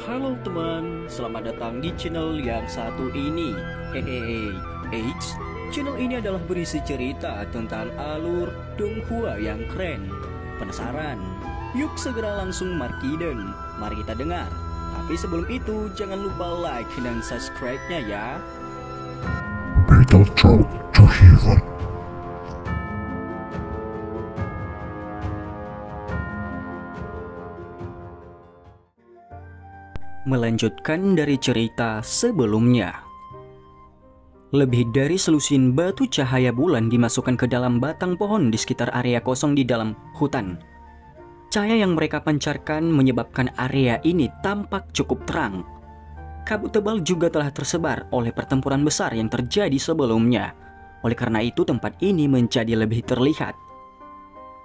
Halo teman, selamat datang di channel yang satu ini. Hehehe, Eits, channel ini adalah berisi cerita tentang alur Donghua yang keren. Penasaran? Yuk segera langsung markiden, mari kita dengar. Tapi sebelum itu, jangan lupa like dan subscribe-nya ya. Beetlejuice to Heaven. Melanjutkan dari cerita sebelumnya. Lebih dari selusin batu cahaya bulan dimasukkan ke dalam batang pohon di sekitar area kosong di dalam hutan. Cahaya yang mereka pancarkan menyebabkan area ini tampak cukup terang. Kabut tebal juga telah tersebar oleh pertempuran besar yang terjadi sebelumnya. Oleh karena itu tempat ini menjadi lebih terlihat.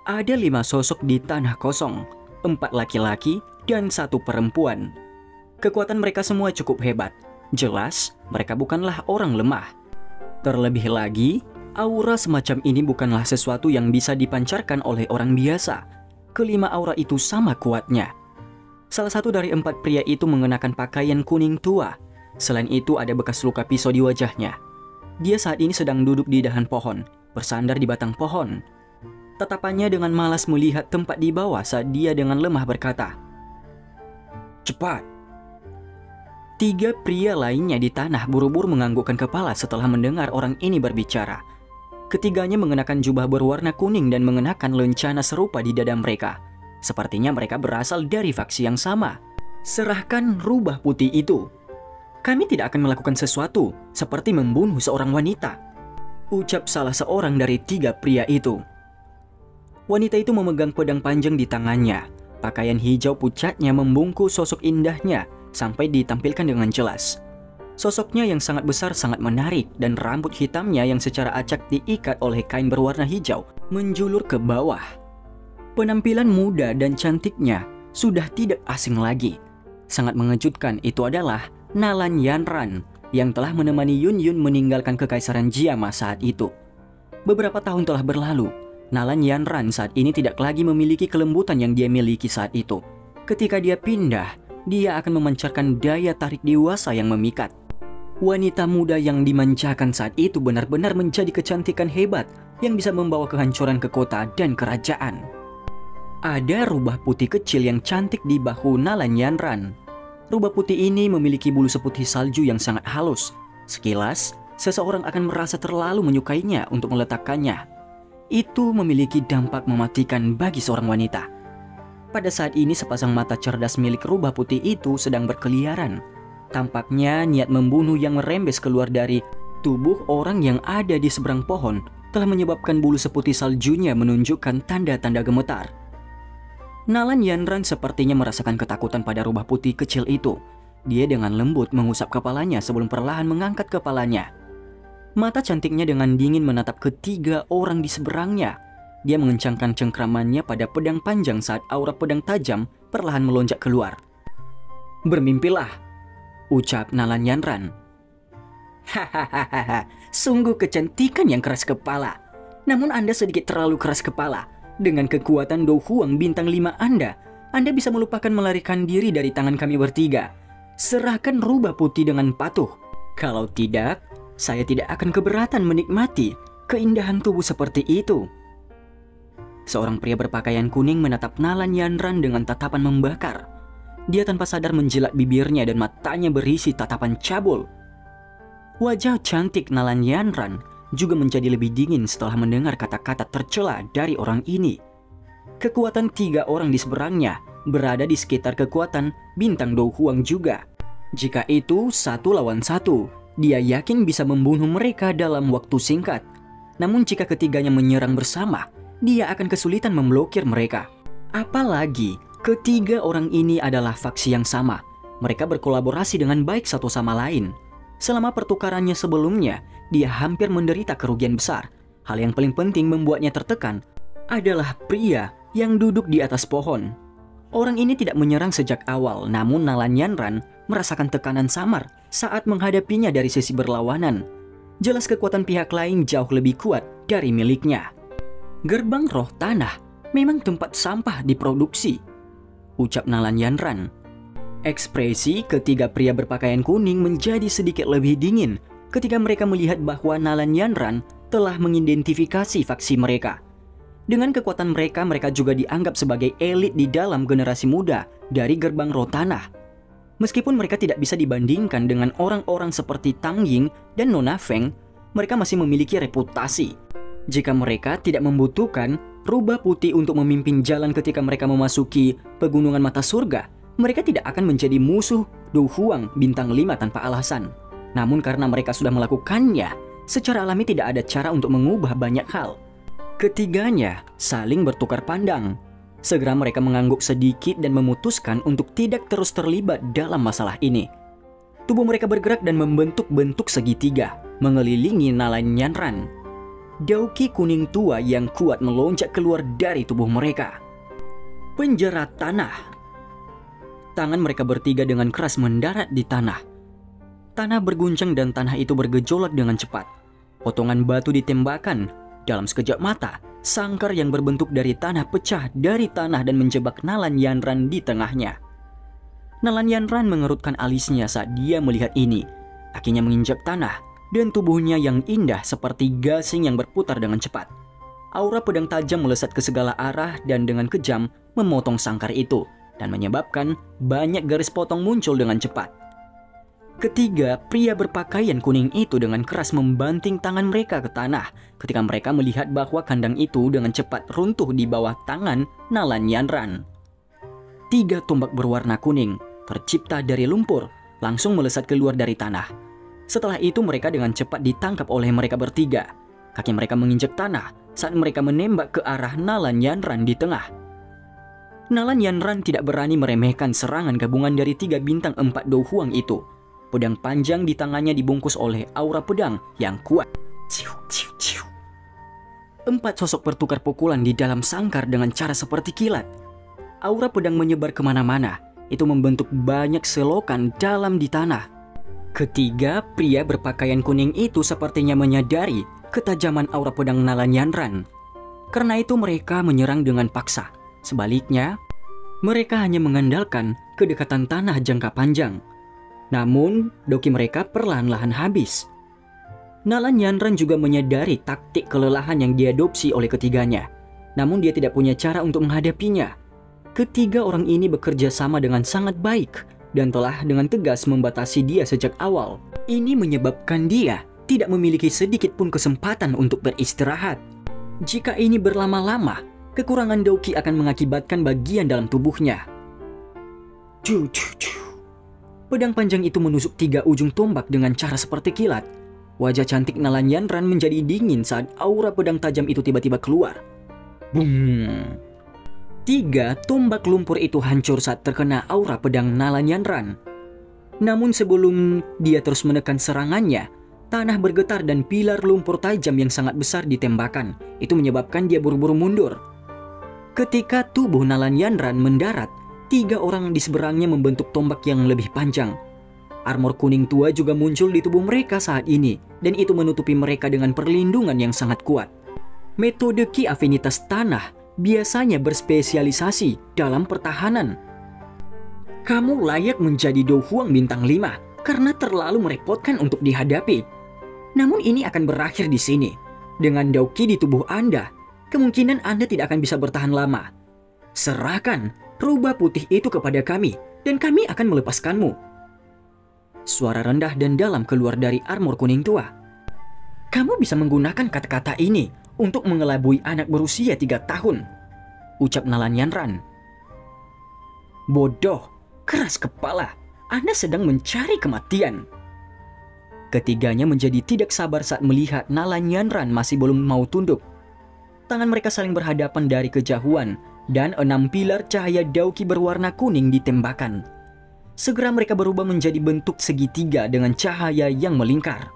Ada 5 sosok di tanah kosong, 4 laki-laki dan 1 perempuan. Kekuatan mereka semua cukup hebat. Jelas, mereka bukanlah orang lemah. Terlebih lagi, aura semacam ini bukanlah sesuatu yang bisa dipancarkan oleh orang biasa. Kelima aura itu sama kuatnya. Salah satu dari 4 pria itu mengenakan pakaian kuning tua. Selain itu ada bekas luka pisau di wajahnya. Dia saat ini sedang duduk di dahan pohon, bersandar di batang pohon. Tatapannya dengan malas melihat tempat di bawah saat dia dengan lemah berkata, "Cepat!" 3 pria lainnya di tanah buru-buru menganggukkan kepala setelah mendengar orang ini berbicara. Ketiganya mengenakan jubah berwarna kuning dan mengenakan lencana serupa di dada mereka. Sepertinya mereka berasal dari faksi yang sama. "Serahkan rubah putih itu. Kami tidak akan melakukan sesuatu seperti membunuh seorang wanita," ucap salah seorang dari 3 pria itu. Wanita itu memegang pedang panjang di tangannya. Pakaian hijau pucatnya membungkus sosok indahnya sampai ditampilkan dengan jelas. Sosoknya yang sangat besar sangat menarik dan rambut hitamnya yang secara acak diikat oleh kain berwarna hijau menjulur ke bawah. Penampilan muda dan cantiknya sudah tidak asing lagi. Sangat mengejutkan itu adalah Nalan Yanran yang telah menemani Yun Yun meninggalkan kekaisaran Jiama saat itu. Beberapa tahun telah berlalu, Nalan Yanran saat ini tidak lagi memiliki kelembutan yang dia miliki saat itu. Ketika dia pindah, dia akan memancarkan daya tarik dewasa yang memikat. Wanita muda yang dimanjakan saat itu benar-benar menjadi kecantikan hebat yang bisa membawa kehancuran ke kota dan kerajaan. Ada rubah putih kecil yang cantik di bahu Nalan Yanran. Rubah putih ini memiliki bulu seputih salju yang sangat halus. Sekilas, seseorang akan merasa terlalu menyukainya untuk meletakkannya. Itu memiliki dampak mematikan bagi seorang wanita. Pada saat ini sepasang mata cerdas milik rubah putih itu sedang berkeliaran. Tampaknya niat membunuh yang merembes keluar dari tubuh orang yang ada di seberang pohon telah menyebabkan bulu seputih saljunya menunjukkan tanda-tanda gemetar. Nalan Yanran sepertinya merasakan ketakutan pada rubah putih kecil itu. Dia dengan lembut mengusap kepalanya sebelum perlahan mengangkat kepalanya. Mata cantiknya dengan dingin menatap ketiga orang di seberangnya. Dia mengencangkan cengkramannya pada pedang panjang saat aura pedang tajam perlahan melonjak keluar. "Bermimpilah," ucap Nalan Yanran. "Hahaha, sungguh kecantikan yang keras kepala. Namun Anda sedikit terlalu keras kepala. Dengan kekuatan Do Huang bintang 5 Anda bisa melupakan melarikan diri dari tangan kami bertiga. Serahkan rubah putih dengan patuh. Kalau tidak, saya tidak akan keberatan menikmati keindahan tubuh seperti itu." Seorang pria berpakaian kuning menatap Nalan Yanran dengan tatapan membakar. Dia tanpa sadar menjilat bibirnya dan matanya berisi tatapan cabul. Wajah cantik Nalan Yanran juga menjadi lebih dingin setelah mendengar kata-kata tercela dari orang ini. Kekuatan 3 orang di seberangnya berada di sekitar kekuatan bintang Do Huang juga. Jika itu 1 lawan 1, dia yakin bisa membunuh mereka dalam waktu singkat. Namun jika ketiganya menyerang bersama, dia akan kesulitan memblokir mereka. Apalagi ketiga orang ini adalah faksi yang sama. Mereka berkolaborasi dengan baik satu sama lain. Selama pertukarannya sebelumnya, dia hampir menderita kerugian besar. Hal yang paling penting membuatnya tertekan adalah pria yang duduk di atas pohon. Orang ini tidak menyerang sejak awal, namun Nalan Yanran merasakan tekanan samar saat menghadapinya dari sisi berlawanan. Jelas kekuatan pihak lain jauh lebih kuat dari miliknya. "Gerbang roh tanah memang tempat sampah diproduksi," ucap Nalan Yanran. Ekspresi ketiga pria berpakaian kuning menjadi sedikit lebih dingin ketika mereka melihat bahwa Nalan Yanran telah mengidentifikasi faksi mereka. Dengan kekuatan mereka, mereka juga dianggap sebagai elit di dalam generasi muda dari gerbang roh tanah. Meskipun mereka tidak bisa dibandingkan dengan orang-orang seperti Tang Ying dan Nona Feng, mereka masih memiliki reputasi. Jika mereka tidak membutuhkan rubah putih untuk memimpin jalan ketika mereka memasuki pegunungan mata surga, mereka tidak akan menjadi musuh Du Huang bintang 5 tanpa alasan. Namun karena mereka sudah melakukannya, secara alami tidak ada cara untuk mengubah banyak hal. Ketiganya saling bertukar pandang. Segera mereka mengangguk sedikit dan memutuskan untuk tidak terus terlibat dalam masalah ini. Tubuh mereka bergerak dan membentuk bentuk segitiga, mengelilingi Nalan Yanran. Dauki kuning tua yang kuat melonjak keluar dari tubuh mereka. Penjerat tanah. Tangan mereka bertiga dengan keras mendarat di tanah. Tanah berguncang dan tanah itu bergejolak dengan cepat. Potongan batu ditembakkan. Dalam sekejap mata, sangkar yang berbentuk dari tanah pecah dari tanah dan menjebak Nalan Yanran di tengahnya. Nalan Yanran mengerutkan alisnya saat dia melihat ini. Kakinya menginjak tanah dan tubuhnya yang indah seperti gasing yang berputar dengan cepat. Aura pedang tajam melesat ke segala arah dan dengan kejam memotong sangkar itu dan menyebabkan banyak garis potong muncul dengan cepat. Ketiga pria berpakaian kuning itu dengan keras membanting tangan mereka ke tanah ketika mereka melihat bahwa kandang itu dengan cepat runtuh di bawah tangan Nalan Yanran. 3 tombak berwarna kuning tercipta dari lumpur langsung melesat keluar dari tanah. Setelah itu mereka dengan cepat ditangkap oleh mereka bertiga. Kaki mereka menginjak tanah saat mereka menembak ke arah Nalan Yanran di tengah. Nalan Yanran tidak berani meremehkan serangan gabungan dari 3 bintang 4 Do Huang itu. Pedang panjang di tangannya dibungkus oleh aura pedang yang kuat. 4 sosok bertukar pukulan di dalam sangkar dengan cara seperti kilat. Aura pedang menyebar kemana-mana. Itu membentuk banyak selokan dalam di tanah. Ketiga pria berpakaian kuning itu sepertinya menyadari ketajaman aura pedang Nalan Yanran. Karena itu mereka menyerang dengan paksa. Sebaliknya, mereka hanya mengandalkan kedekatan tanah jangka panjang. Namun, doki mereka perlahan-lahan habis. Nalan Yanran juga menyadari taktik kelelahan yang diadopsi oleh ketiganya. Namun dia tidak punya cara untuk menghadapinya. Ketiga orang ini bekerja sama dengan sangat baik dan telah dengan tegas membatasi dia sejak awal. Ini menyebabkan dia tidak memiliki sedikit pun kesempatan untuk beristirahat. Jika ini berlama-lama, kekurangan Dauki akan mengakibatkan bagian dalam tubuhnya. Pedang panjang itu menusuk 3 ujung tombak dengan cara seperti kilat. Wajah cantik Nalan Yanran menjadi dingin saat aura pedang tajam itu tiba-tiba keluar. Boom! 3 tombak lumpur itu hancur saat terkena aura pedang Nalan Yanran. Namun sebelum dia terus menekan serangannya, tanah bergetar dan pilar lumpur tajam yang sangat besar ditembakkan. Itu menyebabkan dia buru-buru mundur. Ketika tubuh Nalan Yanran mendarat, 3 orang di seberangnya membentuk tombak yang lebih panjang. Armor kuning tua juga muncul di tubuh mereka saat ini, dan itu menutupi mereka dengan perlindungan yang sangat kuat. Metode Ki Afinitas Tanah biasanya berspesialisasi dalam pertahanan. Kamu layak menjadi Do Huang bintang 5 karena terlalu merepotkan untuk dihadapi. Namun ini akan berakhir di sini. Dengan Dauki di tubuh Anda, kemungkinan Anda tidak akan bisa bertahan lama. Serahkan rubah putih itu kepada kami, dan kami akan melepaskanmu. Suara rendah dan dalam keluar dari armor kuning tua. Kamu bisa menggunakan kata-kata ini untuk mengelabui anak berusia 3 tahun, ucap Nalan Yanran. Bodoh, keras kepala, Anda sedang mencari kematian. Ketiganya menjadi tidak sabar saat melihat Nalan Yanran masih belum mau tunduk. Tangan mereka saling berhadapan dari kejauhan, dan 6 pilar cahaya Dauki berwarna kuning ditembakkan. Segera mereka berubah menjadi bentuk segitiga dengan cahaya yang melingkar.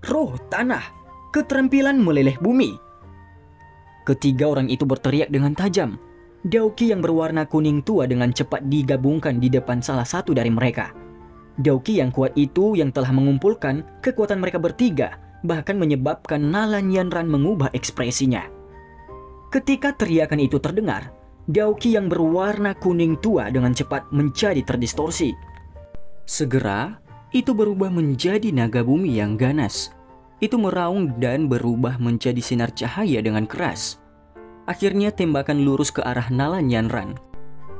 Roh tanah, keterampilan meleleh bumi. Ketiga orang itu berteriak dengan tajam. Dauki yang berwarna kuning tua dengan cepat digabungkan di depan salah satu dari mereka. Dauki yang kuat itu yang telah mengumpulkan kekuatan mereka bertiga, bahkan menyebabkan Nalan Yanran mengubah ekspresinya. Ketika teriakan itu terdengar, Daoki yang berwarna kuning tua dengan cepat menjadi terdistorsi. Segera, itu berubah menjadi naga bumi yang ganas. Itu meraung dan berubah menjadi sinar cahaya dengan keras. Akhirnya tembakan lurus ke arah Nalan Yanran.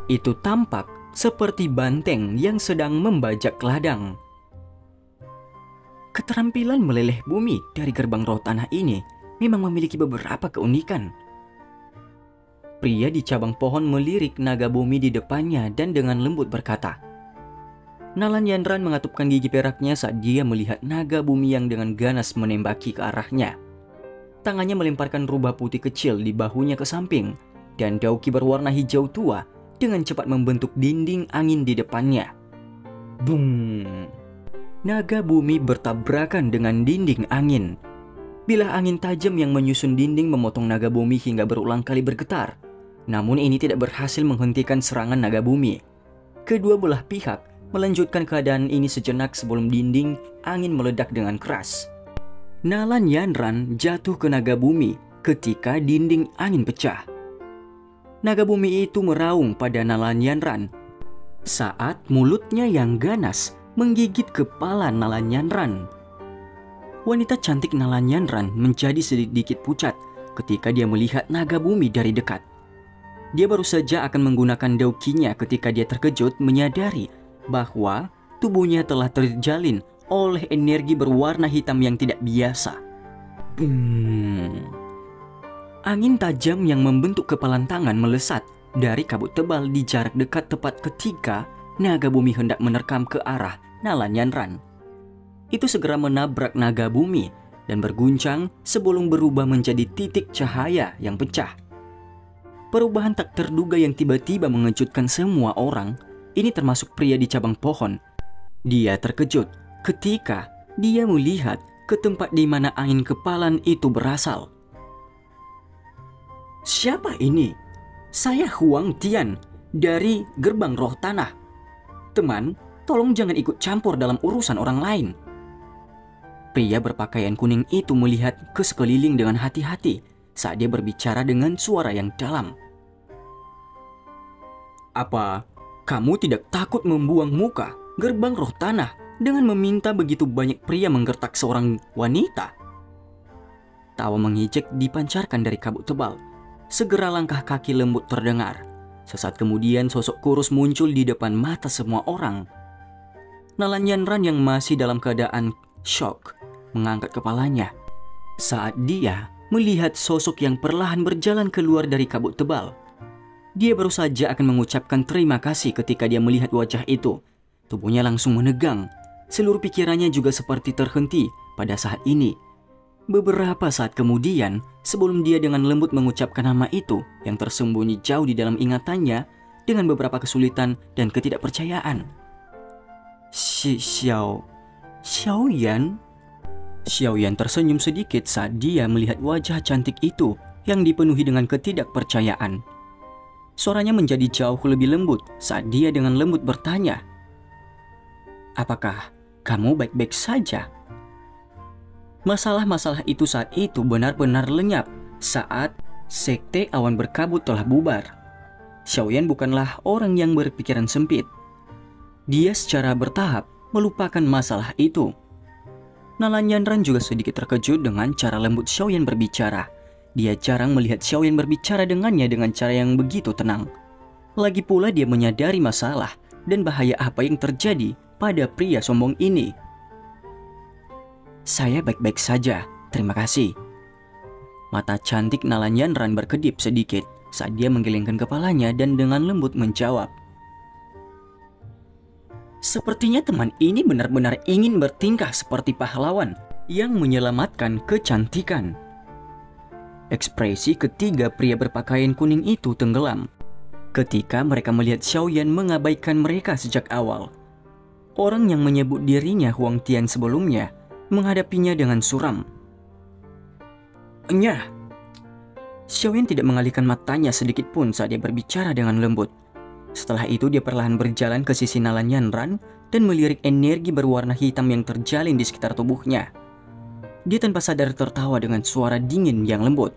Itu tampak seperti banteng yang sedang membajak ladang. Keterampilan meleleh bumi dari gerbang roh tanah ini memang memiliki beberapa keunikan. Pria di cabang pohon melirik naga bumi di depannya dan dengan lembut berkata. Nalan Yanran mengatupkan gigi peraknya saat dia melihat naga bumi yang dengan ganas menembaki ke arahnya. Tangannya melemparkan rubah putih kecil di bahunya ke samping, dan Daoki berwarna hijau tua dengan cepat membentuk dinding angin di depannya. Boom! Naga bumi bertabrakan dengan dinding angin. Bilah angin tajam yang menyusun dinding memotong naga bumi hingga berulang kali bergetar. Namun ini tidak berhasil menghentikan serangan naga bumi. Kedua belah pihak melanjutkan keadaan ini sejenak sebelum dinding angin meledak dengan keras. Nalan Yanran jatuh ke naga bumi ketika dinding angin pecah. Naga bumi itu meraung pada Nalan Yanran saat mulutnya yang ganas menggigit kepala Nalan Yanran. Wanita cantik Nalan Yanran menjadi sedikit pucat ketika dia melihat naga bumi dari dekat. Dia baru saja akan menggunakan daokinya ketika dia terkejut menyadari bahwa tubuhnya telah terjalin oleh energi berwarna hitam yang tidak biasa. Angin tajam yang membentuk kepalan tangan melesat dari kabut tebal di jarak dekat tepat ketika naga bumi hendak menerkam ke arah Nalan Yanran. Itu segera menabrak naga bumi dan berguncang sebelum berubah menjadi titik cahaya yang pecah. Perubahan tak terduga yang tiba-tiba mengejutkan semua orang, ini termasuk pria di cabang pohon. Dia terkejut ketika dia melihat ke tempat di mana angin kepalan itu berasal. Siapa ini? Saya Huang Tian dari Gerbang Roh Tanah. Teman, tolong jangan ikut campur dalam urusan orang lain. Pria berpakaian kuning itu melihat ke sekeliling dengan hati-hati saat dia berbicara dengan suara yang dalam. Apa kamu tidak takut membuang muka Gerbang Roh Tanah dengan meminta begitu banyak pria menggertak seorang wanita? Tawa mengejek dipancarkan dari kabut tebal. Segera langkah kaki lembut terdengar. Sesaat kemudian sosok kurus muncul di depan mata semua orang. Nalan Yanran yang masih dalam keadaan shock mengangkat kepalanya saat dia melihat sosok yang perlahan berjalan keluar dari kabut tebal. Dia baru saja akan mengucapkan terima kasih ketika dia melihat wajah itu. Tubuhnya langsung menegang. Seluruh pikirannya juga seperti terhenti pada saat ini. Beberapa saat kemudian, sebelum dia dengan lembut mengucapkan nama itu yang tersembunyi jauh di dalam ingatannya dengan beberapa kesulitan dan ketidakpercayaan. Xiaoyan? Xiaoyan tersenyum sedikit saat dia melihat wajah cantik itu yang dipenuhi dengan ketidakpercayaan. Suaranya menjadi jauh lebih lembut saat dia dengan lembut bertanya, "Apakah kamu baik-baik saja?" Masalah-masalah itu saat itu benar-benar lenyap saat sekte awan berkabut telah bubar. Xiaoyan bukanlah orang yang berpikiran sempit. Dia secara bertahap melupakan masalah itu. Nalan Yanran juga sedikit terkejut dengan cara lembut Xiaoyan berbicara. Dia jarang melihat Xiaoyan berbicara dengannya dengan cara yang begitu tenang. Lagi pula dia menyadari masalah dan bahaya apa yang terjadi pada pria sombong ini. "Saya baik-baik saja, terima kasih." Mata cantik Nalan Yanran berkedip sedikit saat dia menggelengkan kepalanya dan dengan lembut menjawab, "Sepertinya teman ini benar-benar ingin bertingkah seperti pahlawan yang menyelamatkan kecantikan." Ekspresi ketiga pria berpakaian kuning itu tenggelam ketika mereka melihat Xiaoyan mengabaikan mereka sejak awal. Orang yang menyebut dirinya Huang Tian sebelumnya menghadapinya dengan suram. "Nyah." Xiaoyan tidak mengalihkan matanya sedikit pun saat dia berbicara dengan lembut. Setelah itu dia perlahan berjalan ke sisi Nalan Yanran dan melirik energi berwarna hitam yang terjalin di sekitar tubuhnya. Dia tanpa sadar tertawa dengan suara dingin yang lembut.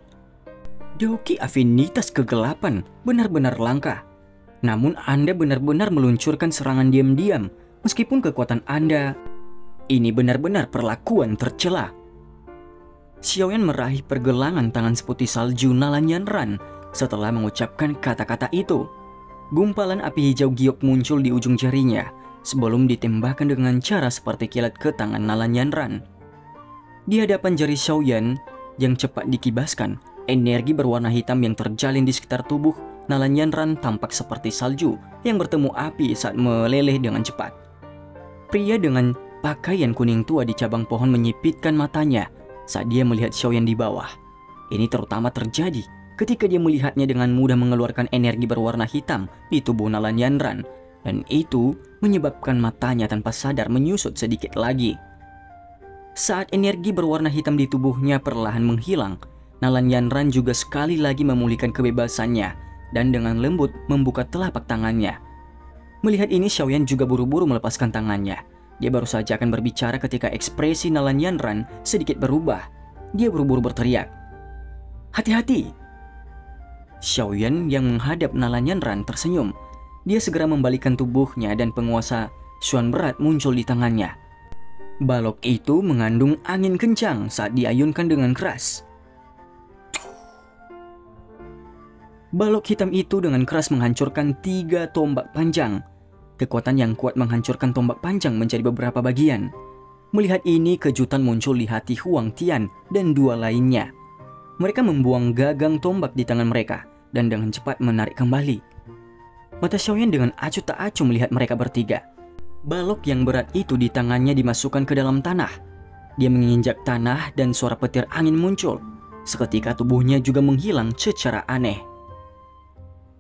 Doki Afinitas Kegelapan benar-benar langka. Namun Anda benar-benar meluncurkan serangan diam-diam, meskipun kekuatan Anda ini benar-benar perlakuan tercela. Xiaoyan meraih pergelangan tangan seputih salju Nalanyanran setelah mengucapkan kata-kata itu. Gumpalan api hijau giok muncul di ujung jarinya sebelum ditembakkan dengan cara seperti kilat ke tangan Nalanyanran. Di hadapan jari Xiaoyan yang cepat dikibaskan, energi berwarna hitam yang terjalin di sekitar tubuh Nalanyanran tampak seperti salju yang bertemu api saat meleleh dengan cepat. Pria dengan pakaian kuning tua di cabang pohon menyipitkan matanya saat dia melihat Xiaoyan di bawah. Ini terutama terjadi ketika dia melihatnya dengan mudah mengeluarkan energi berwarna hitam di tubuh Nalanyanran, dan itu menyebabkan matanya tanpa sadar menyusut sedikit lagi. Saat energi berwarna hitam di tubuhnya perlahan menghilang, Nalanyanran juga sekali lagi memulihkan kebebasannya dan dengan lembut membuka telapak tangannya. Melihat ini, Xiaoyan juga buru-buru melepaskan tangannya. Dia baru saja akan berbicara ketika ekspresi Nalanyanran sedikit berubah. Dia buru-buru berteriak, "Hati-hati!" Xiaoyan yang menghadap Nalanyanran tersenyum. Dia segera membalikkan tubuhnya dan penguasa Xuan berat muncul di tangannya. Balok itu mengandung angin kencang saat diayunkan dengan keras. Balok hitam itu dengan keras menghancurkan 3 tombak panjang. Kekuatan yang kuat menghancurkan tombak panjang menjadi beberapa bagian. Melihat ini, kejutan muncul di hati Huang Tian dan 2 lainnya. Mereka membuang gagang tombak di tangan mereka dan dengan cepat menarik kembali. Mata Xiaoyan dengan acuh tak acuh melihat mereka bertiga. Balok yang berat itu di tangannya dimasukkan ke dalam tanah. Dia menginjak tanah dan suara petir angin muncul. Seketika tubuhnya juga menghilang secara aneh.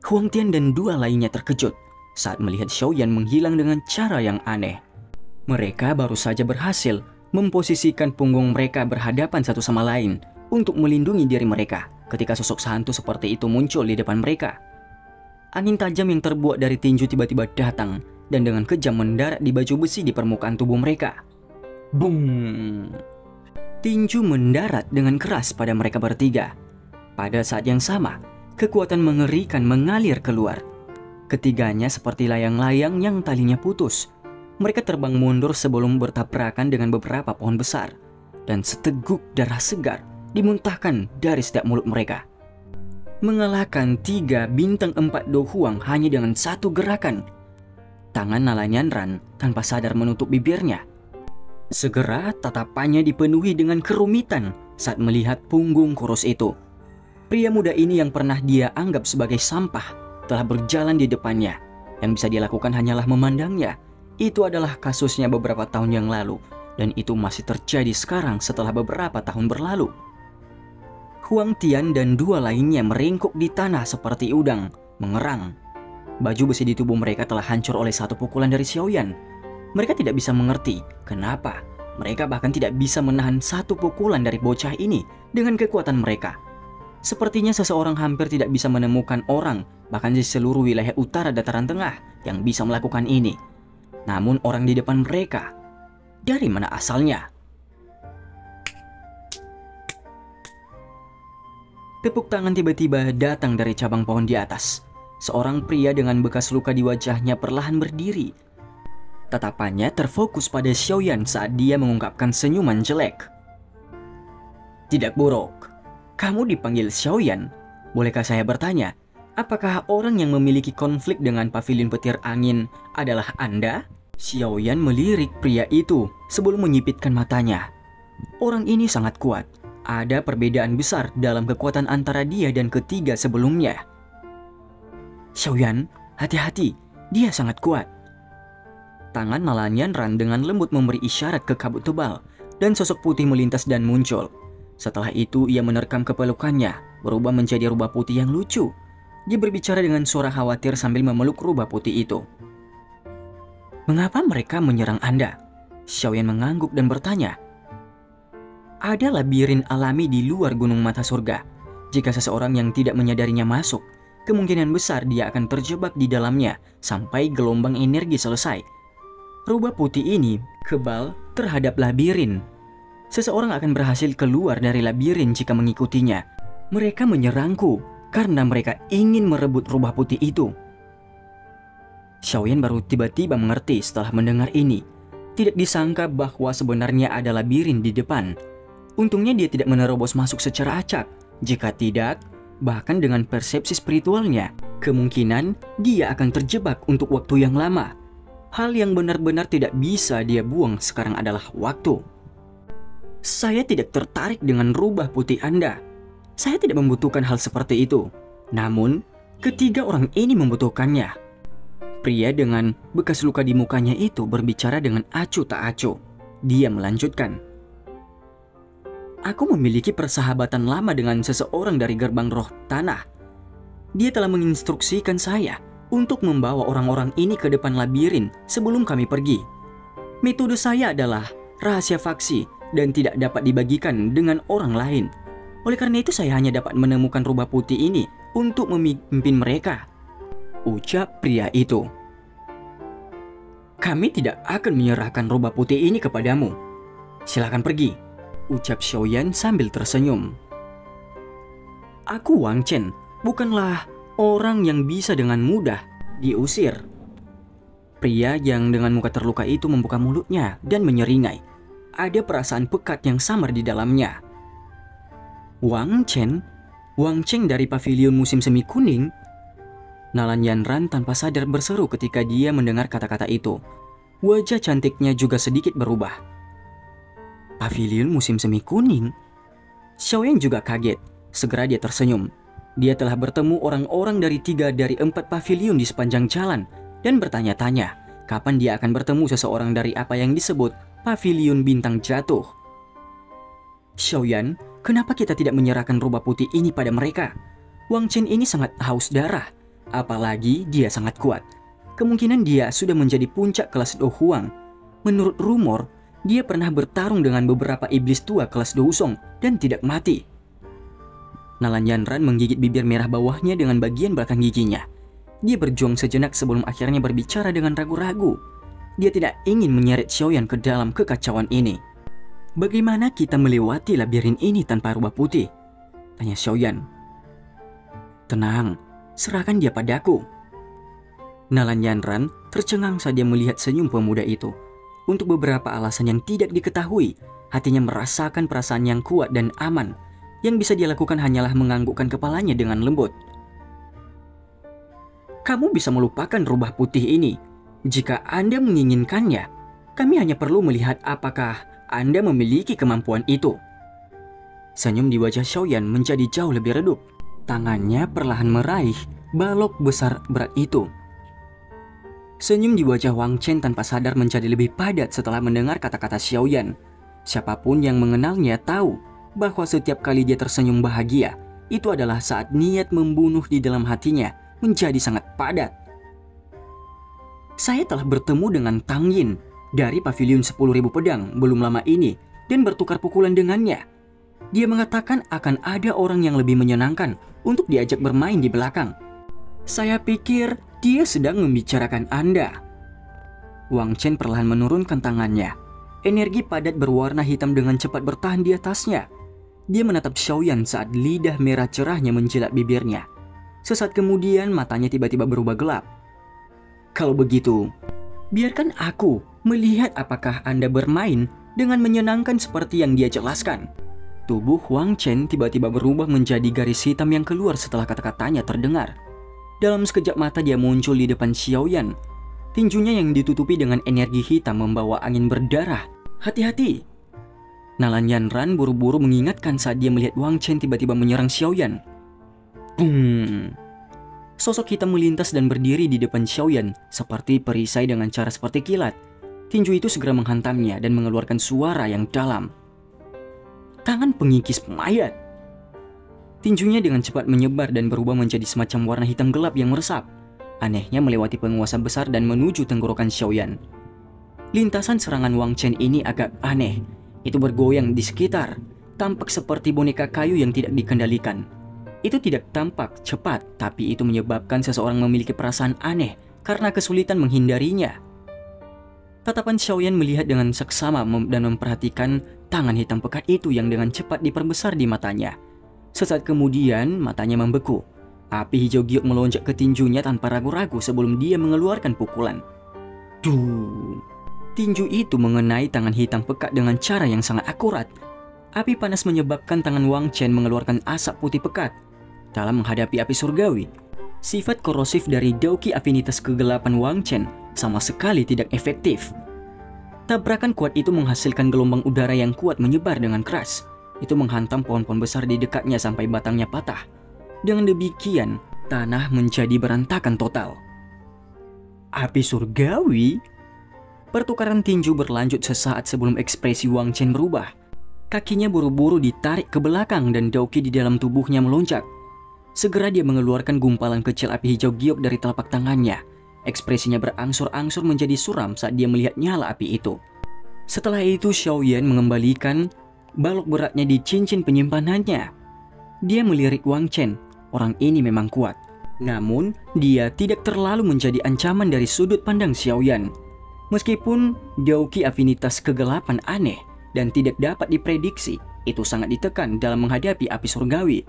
Huang Tian dan 2 lainnya terkejut saat melihat Xiaoyan menghilang dengan cara yang aneh. Mereka baru saja berhasil memposisikan punggung mereka berhadapan satu sama lain untuk melindungi diri mereka ketika sosok hantu seperti itu muncul di depan mereka. Angin tajam yang terbuat dari tinju tiba-tiba datang dan dengan kejam mendarat di baju besi di permukaan tubuh mereka. Boom! Tinju mendarat dengan keras pada mereka bertiga. Pada saat yang sama, kekuatan mengerikan mengalir keluar. Ketiganya seperti layang-layang yang talinya putus. Mereka terbang mundur sebelum bertabrakan dengan beberapa pohon besar. Dan seteguk darah segar dimuntahkan dari setiap mulut mereka. Mengalahkan 3 bintang 4 Do Huang hanya dengan 1 gerakan. Tangan Nalanyanran tanpa sadar menutup bibirnya. Segera tatapannya dipenuhi dengan kerumitan saat melihat punggung kurus itu. Pria muda ini yang pernah dia anggap sebagai sampah telah berjalan di depannya. Yang bisa dia lakukan hanyalah memandangnya. Itu adalah kasusnya beberapa tahun yang lalu, dan itu masih terjadi sekarang setelah beberapa tahun berlalu. Huang Tian dan 2 lainnya meringkuk di tanah seperti udang, mengerang. Baju besi di tubuh mereka telah hancur oleh 1 pukulan dari Xiaoyan. Mereka tidak bisa mengerti kenapa mereka bahkan tidak bisa menahan 1 pukulan dari bocah ini dengan kekuatan mereka. Sepertinya seseorang hampir tidak bisa menemukan orang, bahkan di seluruh wilayah utara dataran tengah, yang bisa melakukan ini. Namun orang di depan mereka, dari mana asalnya? Tepuk tangan tiba-tiba datang dari cabang pohon di atas. Seorang pria dengan bekas luka di wajahnya perlahan berdiri. Tatapannya terfokus pada Xiaoyan saat dia mengungkapkan senyuman jelek. "Tidak buruk. Kamu dipanggil Xiaoyan. Bolehkah saya bertanya, apakah orang yang memiliki konflik dengan pavilion petir angin adalah Anda?" Xiaoyan melirik pria itu sebelum menyipitkan matanya. Orang ini sangat kuat. Ada perbedaan besar dalam kekuatan antara dia dan ketiga sebelumnya. "Xiaoyan, hati-hati, dia sangat kuat." Tangan Nalanyanran dengan lembut memberi isyarat ke kabut tebal, dan sosok putih melintas dan muncul. Setelah itu ia menerkam kepelukannya, berubah menjadi rubah putih yang lucu. Dia berbicara dengan suara khawatir sambil memeluk rubah putih itu. "Mengapa mereka menyerang Anda?" Xiaoyan mengangguk dan bertanya. "Ada labirin alami di luar Gunung Mata Surga. Jika seseorang yang tidak menyadarinya masuk, kemungkinan besar dia akan terjebak di dalamnya sampai gelombang energi selesai. Rubah putih ini kebal terhadap labirin. Seseorang akan berhasil keluar dari labirin jika mengikutinya. Mereka menyerangku karena mereka ingin merebut rubah putih itu. Xiaoyan baru tiba-tiba mengerti setelah mendengar ini. Tidak disangka bahwa sebenarnya ada labirin di depan. Untungnya dia tidak menerobos masuk secara acak. Jika tidak, bahkan dengan persepsi spiritualnya, kemungkinan dia akan terjebak untuk waktu yang lama. Hal yang benar-benar tidak bisa dia buang sekarang adalah waktu. Saya tidak tertarik dengan rubah putih Anda. Saya tidak membutuhkan hal seperti itu. Namun, ketiga orang ini membutuhkannya. Pria dengan bekas luka di mukanya itu berbicara dengan acuh tak acuh. Dia melanjutkan. Aku memiliki persahabatan lama dengan seseorang dari gerbang roh tanah. Dia telah menginstruksikan saya untuk membawa orang-orang ini ke depan labirin sebelum kami pergi. Metode saya adalah rahasia faksi dan tidak dapat dibagikan dengan orang lain. Oleh karena itu saya hanya dapat menemukan rubah putih ini untuk memimpin mereka. Ucap pria itu. Kami tidak akan menyerahkan rubah putih ini kepadamu. Silakan pergi. Ucap Xiaoyan sambil tersenyum. Aku Wang Chen, bukanlah orang yang bisa dengan mudah diusir. Pria yang dengan muka terluka itu membuka mulutnya dan menyeringai. Ada perasaan pekat yang samar di dalamnya. Wang Chen dari pavilion musim semi kuning. Nalan Yanran tanpa sadar berseru ketika dia mendengar kata-kata itu. Wajah cantiknya juga sedikit berubah. Pavilion musim semi kuning? Xiaoyan juga kaget. Segera dia tersenyum. Dia telah bertemu orang-orang dari 3 dari 4 pavilion di sepanjang jalan dan bertanya-tanya kapan dia akan bertemu seseorang dari apa yang disebut pavilion bintang jatuh. Xiaoyan, kenapa kita tidak menyerahkan rubah putih ini pada mereka? Wang Chen ini sangat haus darah, apalagi dia sangat kuat. Kemungkinan dia sudah menjadi puncak kelas Do Huang. Menurut rumor, dia pernah bertarung dengan beberapa iblis tua kelas Do Wusong dan tidak mati. Nalan Yanran menggigit bibir merah bawahnya dengan bagian belakang giginya. Dia berjuang sejenak sebelum akhirnya berbicara dengan ragu-ragu. Dia tidak ingin menyeret Xiaoyan ke dalam kekacauan ini. Bagaimana kita melewati labirin ini tanpa rubah putih? Tanya Xiaoyan. Tenang, serahkan dia padaku. Nalan Yanran tercengang saat dia melihat senyum pemuda itu. Untuk beberapa alasan yang tidak diketahui, hatinya merasakan perasaan yang kuat dan aman. Yang bisa dia lakukan hanyalah menganggukkan kepalanya dengan lembut. Kamu bisa melupakan rubah putih ini. Jika Anda menginginkannya, kami hanya perlu melihat apakah Anda memiliki kemampuan itu. Senyum di wajah Xiaoyan menjadi jauh lebih redup. Tangannya perlahan meraih balok besar berat itu. Senyum di wajah Wang Chen tanpa sadar menjadi lebih padat setelah mendengar kata-kata Xiaoyan. Siapapun yang mengenalnya tahu bahwa setiap kali dia tersenyum bahagia, itu adalah saat niat membunuh di dalam hatinya menjadi sangat padat. Saya telah bertemu dengan Tang Yin dari pavilion 10.000 pedang belum lama ini dan bertukar pukulan dengannya. Dia mengatakan akan ada orang yang lebih menyenangkan untuk diajak bermain di belakang. Saya pikir dia sedang membicarakan Anda. Wang Chen perlahan menurunkan tangannya. Energi padat berwarna hitam dengan cepat bertahan di atasnya. Dia menatap Xiaoyan saat lidah merah cerahnya menjilat bibirnya. Sesaat kemudian matanya tiba-tiba berubah gelap. Kalau begitu, biarkan aku melihat apakah Anda bermain dengan menyenangkan seperti yang dia jelaskan. Tubuh Wang Chen tiba-tiba berubah menjadi garis hitam yang keluar setelah kata-katanya terdengar. Dalam sekejap mata dia muncul di depan Xiaoyan. Tinjunya yang ditutupi dengan energi hitam membawa angin berdarah. Hati-hati! Nalan Yanran buru-buru mengingatkan saat dia melihat Wang Chen tiba-tiba menyerang Xiaoyan. Boom! Sosok hitam melintas dan berdiri di depan Xiaoyan seperti perisai dengan cara seperti kilat. Tinju itu segera menghantamnya dan mengeluarkan suara yang dalam. Tangan pengikis mayat. Tinjunya dengan cepat menyebar dan berubah menjadi semacam warna hitam gelap yang meresap. Anehnya melewati penguasa besar dan menuju tenggorokan Xiaoyan. Lintasan serangan Wang Chen ini agak aneh. Itu bergoyang di sekitar, tampak seperti boneka kayu yang tidak dikendalikan. Itu tidak tampak cepat, tapi itu menyebabkan seseorang memiliki perasaan aneh karena kesulitan menghindarinya. Tatapan Xiaoyan melihat dengan seksama dan memperhatikan tangan hitam pekat itu yang dengan cepat diperbesar di matanya. Sesaat kemudian matanya membeku. Api hijau giok melonjak ke tinjunya tanpa ragu-ragu sebelum dia mengeluarkan pukulan. Duh. Tinju itu mengenai tangan hitam pekat dengan cara yang sangat akurat. Api panas menyebabkan tangan Wang Chen mengeluarkan asap putih pekat. Dalam menghadapi api surgawi, sifat korosif dari Dauki Afinitas Kegelapan Wang Chen sama sekali tidak efektif. Tabrakan kuat itu menghasilkan gelombang udara yang kuat menyebar dengan keras. Itu menghantam pohon-pohon besar di dekatnya sampai batangnya patah. Dengan demikian, tanah menjadi berantakan total. Api surgawi? Pertukaran tinju berlanjut sesaat sebelum ekspresi Wang Chen berubah. Kakinya buru-buru ditarik ke belakang dan Dauki di dalam tubuhnya melonjak. Segera dia mengeluarkan gumpalan kecil api hijau giok dari telapak tangannya. Ekspresinya berangsur-angsur menjadi suram saat dia melihat nyala api itu. Setelah itu Xiaoyan mengembalikan balok beratnya di cincin penyimpanannya. Dia melirik Wang Chen. Orang ini memang kuat. Namun, dia tidak terlalu menjadi ancaman dari sudut pandang Xiaoyan. Meskipun Dauki Afinitas Kegelapan aneh dan tidak dapat diprediksi, itu sangat ditekan dalam menghadapi api surgawi.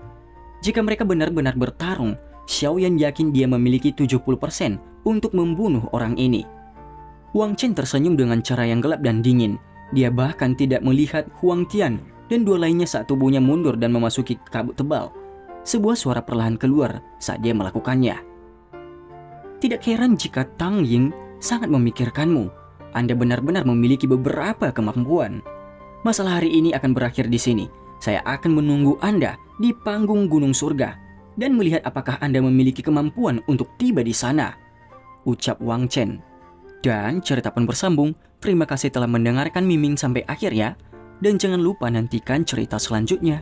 Jika mereka benar-benar bertarung, Xiaoyan yakin dia memiliki 70% untuk membunuh orang ini. Wang Chen tersenyum dengan cara yang gelap dan dingin. Dia bahkan tidak melihat Huang Tian dan dua lainnya saat tubuhnya mundur dan memasuki kabut tebal. Sebuah suara perlahan keluar saat dia melakukannya. Tidak heran jika Tang Ying sangat memikirkanmu. Anda benar-benar memiliki beberapa kemampuan. Masalah hari ini akan berakhir di sini. Saya akan menunggu Anda di panggung Gunung Surga dan melihat apakah Anda memiliki kemampuan untuk tiba di sana, ucap Wang Chen. Dan cerita pun bersambung. Terima kasih telah mendengarkan Miming sampai akhir ya. Dan jangan lupa nantikan cerita selanjutnya.